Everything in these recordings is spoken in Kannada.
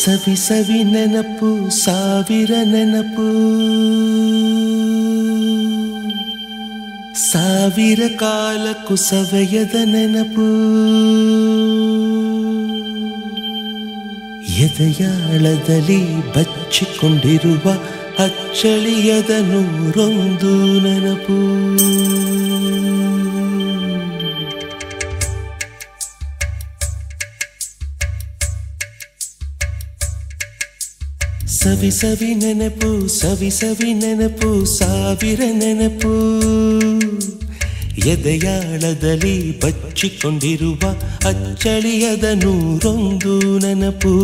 ಸವಿ ಸವಿ ನೆನಪು ಸಾವಿರ ನೆನಪು ಸಾವಿರ ಕಾಲಕ್ಕೂ ಸವೆಯದ ನೆನಪು ಎದೆಯಾಳದಲ್ಲಿ ಬಚ್ಚಿಕೊಂಡಿರುವ ಅಚ್ಚಳಿಯದ ನೂರೊಂದು ನೆನಪು ಸವಿ ಸವಿ ನೆನಪು ಸವಿ ಸವಿ ನೆನಪು ಸಾವಿರ ನೆನಪು ಎದೆಯಾಳದಲ್ಲಿ ಬಚ್ಚಿಕೊಂಡಿರುವ ಅಚ್ಚಳಿಯದ ನೂರೊಂದು ನೆನಪು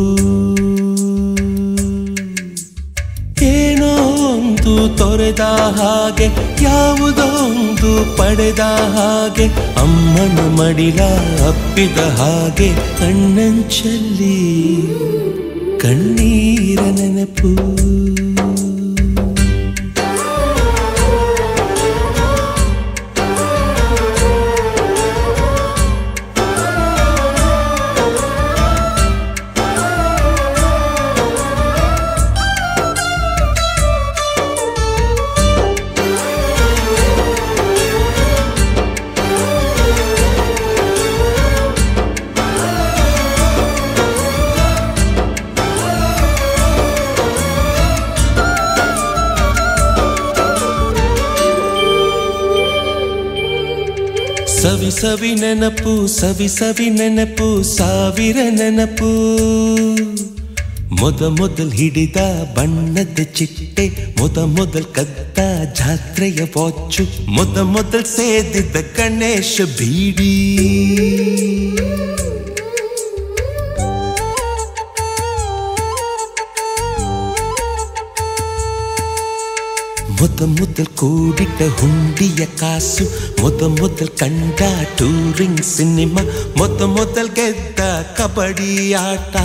ಏನೋ ಒಂದು ತೊರೆದ ಹಾಗೆ ಯಾವುದೋ ಒಂದು ಪಡೆದ ಹಾಗೆ ಅಮ್ಮನ ಮಡಿಲ ಅಪ್ಪಿದ ಹಾಗೆ ಕಣ್ಣಂಚಲ್ಲಿ ಕಣ್ಣೀರ ನೆನಪು ಸವಿ ಸವಿ ನೆನಪು ಸವಿ ಸವಿ ನೆನಪು ಸಾವಿರ ನೆನಪು ಮೊದಲ್ ಹಿಡಿದ ಬಣ್ಣದ ಚಿಟ್ಟೆ ಮೊದಲ್ ಕದ್ದ ಜಾತ್ರೆಯ ವಾಚು ಮೊದಲ್ ಸೇದಿದ್ದ ಗಣೇಶ ಬೀಡಿ ಮೊದಲ್ ಕೂಡಿಟ್ಟ ಹುಂಡಿಯ ಕಾಸು ಮೊದಲ್ ಕಂಡ ಟೂರಿಂಗ್ ಸಿನಿಮಾ ಮೊದಲ್ ಗೆದ್ದ ಕಬಡ್ಡಿ ಆಟ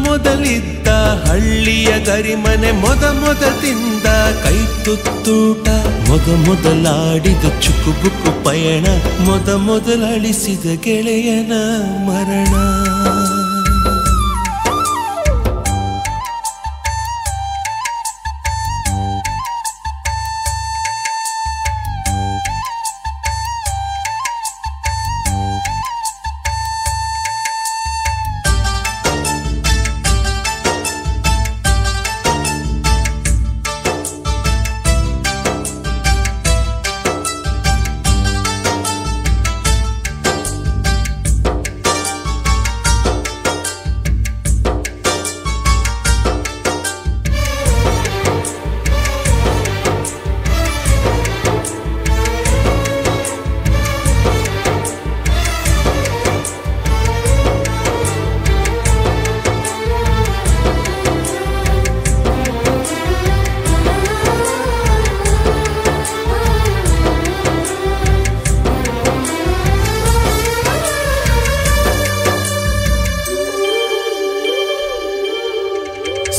ಮೊದಲಿದ್ದ ಹಳ್ಳಿಯ ಗರಿಮನೆ ಮೊದಲ್ ತಿಂದ ಕೈ ತುತ್ತೂಟ ಮೊದಲಾಡಿದ ಚುಕುಬುಕು ಪಯಣ ಮೊದಲು ಅಳಿಸಿದ ಗೆಳೆಯನ ಮರಣ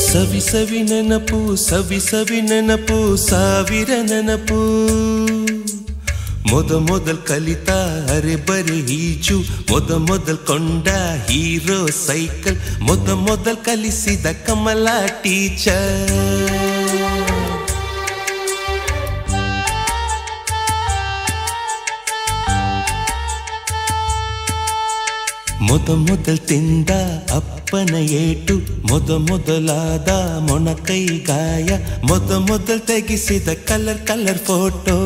ಸವಿ ಸವಿ ನೆನಪು ಸವಿ ಸವಿ ನೆನಪು ಸಾವಿರ ನೆನಪು ಮೊದಲ್ ಕಲಿತ ಅರೆಬರೆ ಈಜು ಮೊದಲ್ ಕೊಂಡ ಹೀರೋ ಸೈಕಲ್ ಮೊದಲ್ ಕಲಿಸಿದ ಕಮಲ ಟೀಚರ್ ಮೊದಲ್ ತಿಂದ ಅಪ್ಪನ ಏಟು ಮೊದಲಾದ ಮೊಣಕೈ ಗಾಯ ಮೊದಲ್ ತೆಗೆಸಿದ ಕಲರ್ ಫೋಟೋ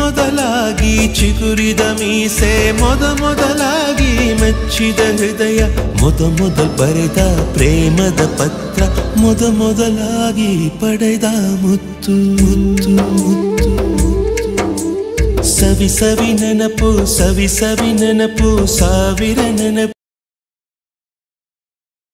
ಮೊದಲಾಗಿ ಚಿಗುರಿದ ಮೀಸೆ ಮೊದಲಾಗಿ ಮೆಚ್ಚಿದ ಹೃದಯ ಮೊದಲ್ ಬರೆದ ಪ್ರೇಮದ ಪತ್ರ ಮೊದಲಾಗಿ ಪಡೆದ ಮುತ್ತು ಸವಿ ಸವಿ ನೆನಪು ಸವಿ ಸವಿ ನೆನಪು ಸಾವಿರ ನೆನಪು